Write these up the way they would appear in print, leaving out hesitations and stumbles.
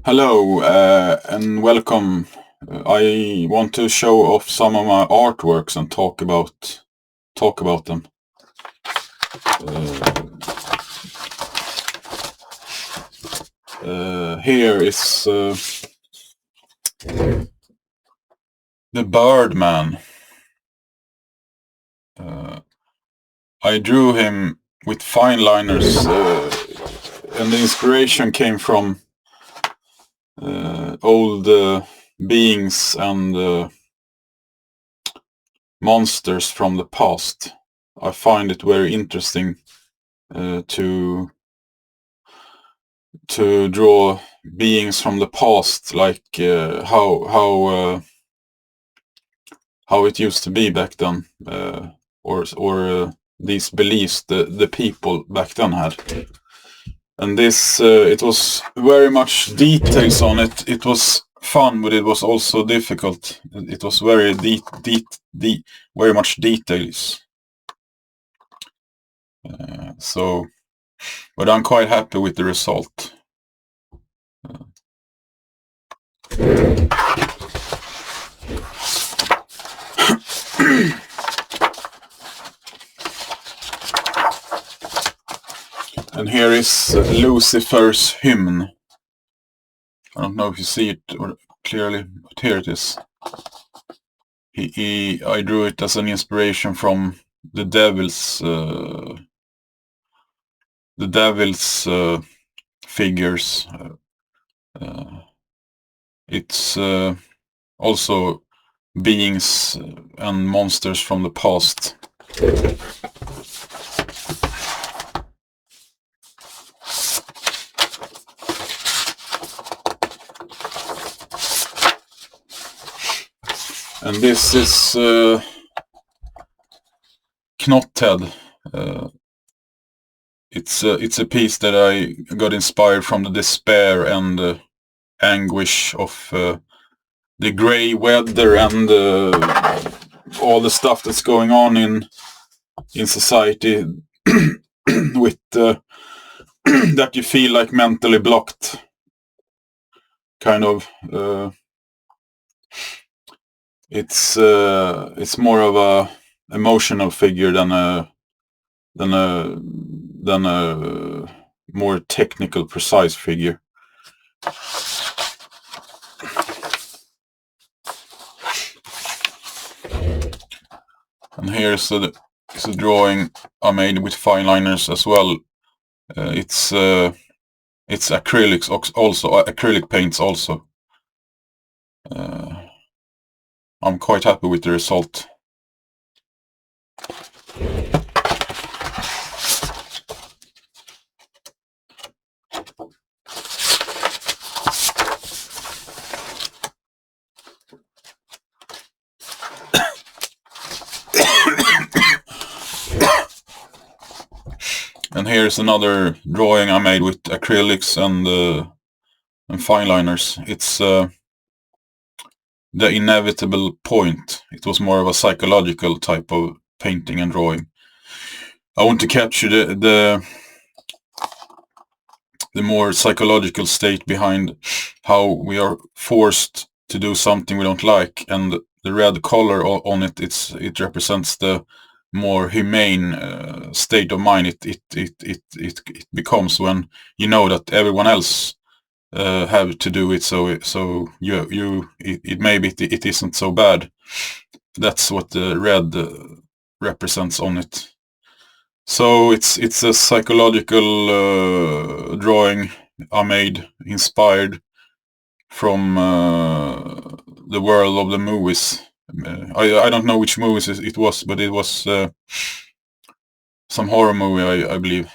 Hello and welcome. I want to show off some of my artworks and talk about them. Here is the Birdman. I drew him with fineliners, and the inspiration came from old beings and monsters from the past. I find it very interesting to draw beings from the past, like how it used to be back then, or these beliefs the people back then had. And this, it was very much details on it. It was fun, but it was also difficult. It was very very much details. But I'm quite happy with the result. And here is Lucifer's hymn. I don't know if you see it clearly, but here it is. I drew it as an inspiration from the devil's figures. It's also beings and monsters from the past. And this is Knothead. It's a piece that I got inspired from the despair and anguish of the gray weather and all the stuff that's going on in society with that you feel like mentally blocked, kind of. It's more of a emotional figure than a more technical, precise figure. And here's a drawing I made with fineliners as well. It's acrylics also, acrylic paints also. I'm quite happy with the result. And here's another drawing I made with acrylics and fineliners. It's the inevitable point. It was more of a psychological type of painting and drawing. I want to capture the more psychological state behind how we are forced to do something we don't like, and the red color on it, it represents the more humane state of mind it becomes when you know that everyone else have to do it, so it maybe it isn't so bad. That's what the red represents on it. So it's a psychological drawing I made, inspired from the world of the movies. I don't know which movies it was, but it was some horror movie, I believe.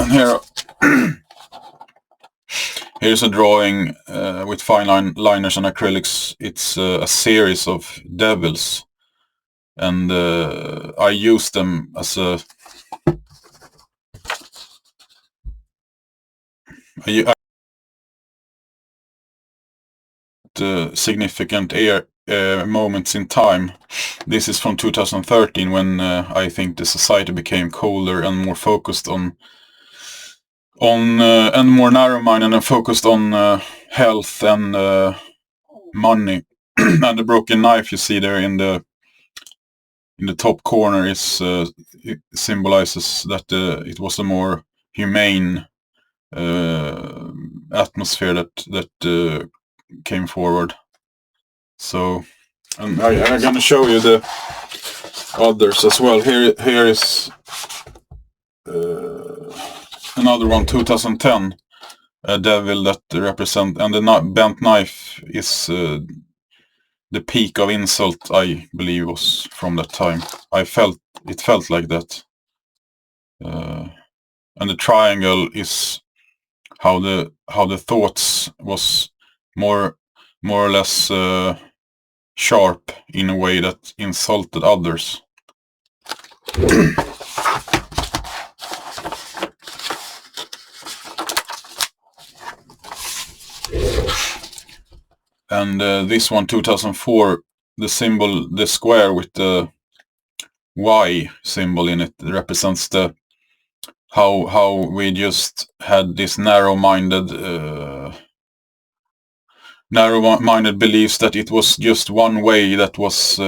And here's a drawing with fine liners and acrylics. It's a series of devils, and I use them as a significant moments in time. This is from 2013, when I think the society became colder and more focused on and more narrow-minded and focused on health and money. And the broken knife you see there in the top corner is it symbolizes that it was a more humane atmosphere that came forward. So, and I'm gonna show you the others as well. Here is another one, 2010, a devil that represent, and the bent knife is the peak of insult, I believe, was from that time. It felt like that. And the triangle is how the thoughts was more or less sharp in a way that insulted others. And this one, 2004, the symbol, the square with the Y symbol in it, represents the how we just had this narrow-minded beliefs that it was just one way, that was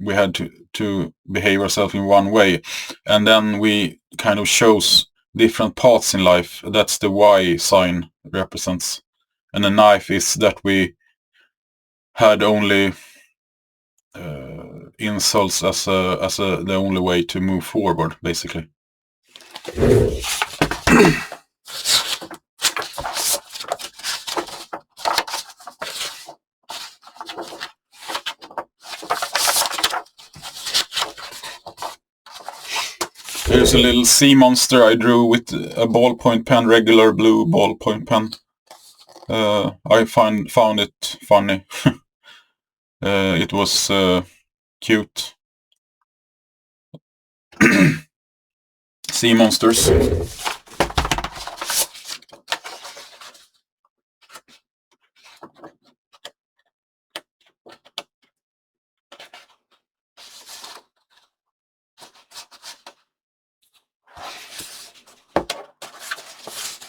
we had to behave ourselves in one way, and then we kind of chose different paths in life. That's the Y sign represents. And the knife is that we had only insults as the only way to move forward, basically. Here's a little sea monster I drew with a ballpoint pen, regular blue ballpoint pen. I found it funny. It was cute. Sea monsters.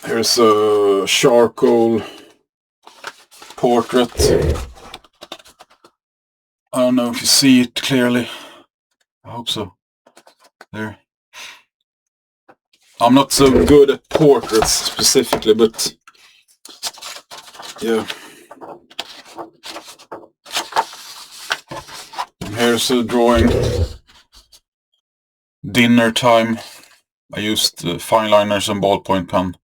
Here's a charcoal portrait. I don't know if you see it clearly. I hope so. There. I'm not so good at portraits specifically, but yeah. And here's a drawing. Dinner time. I used fineliners and ballpoint pen.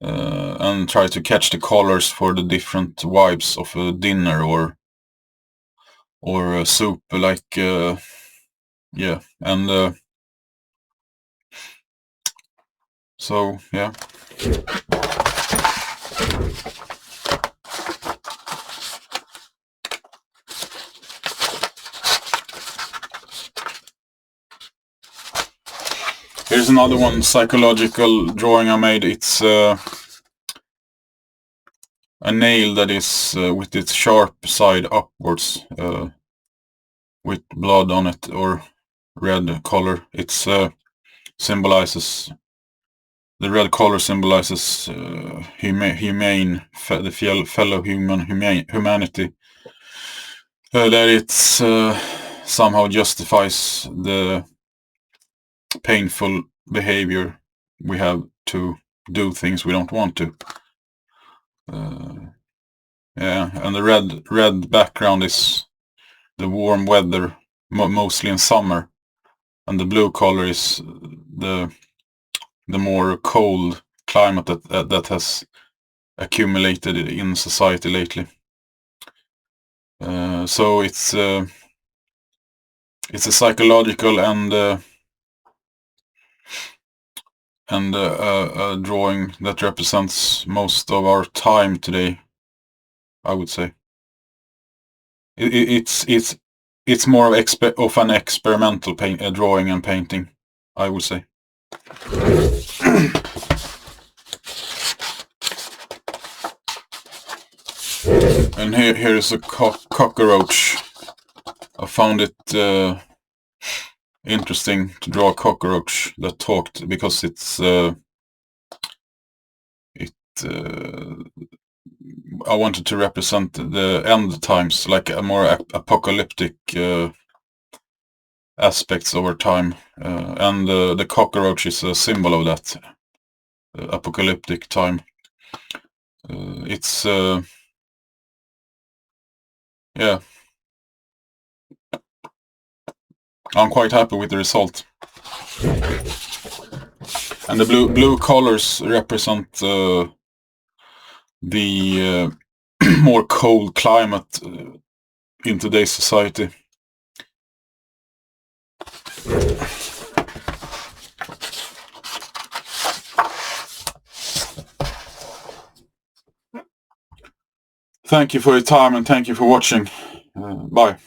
And try to catch the colors for the different vibes of a dinner or a soup, like yeah, and so yeah. Here's another one, psychological drawing I made. It's a nail that is with its sharp side upwards, with blood on it, or red color. It's symbolizes, the red color symbolizes humane, the fellow humanity. That it's somehow justifies the painful behavior we have to do things we don't want to. Yeah, and the red background is the warm weather, mostly in summer, and the blue color is the more cold climate that has accumulated in society lately. So it's a psychological and a drawing that represents most of our time today, I would say. It's more of an experimental drawing and painting, I would say. And here is a cockroach. I found it interesting to draw a cockroach that talked, because it's I wanted to represent the end times, like a more apocalyptic aspects over time, and the cockroach is a symbol of that apocalyptic time. It's yeah, I'm quite happy with the result. And the blue colors represent the more cold climate in today's society. Thank you for your time, and thank you for watching. Bye.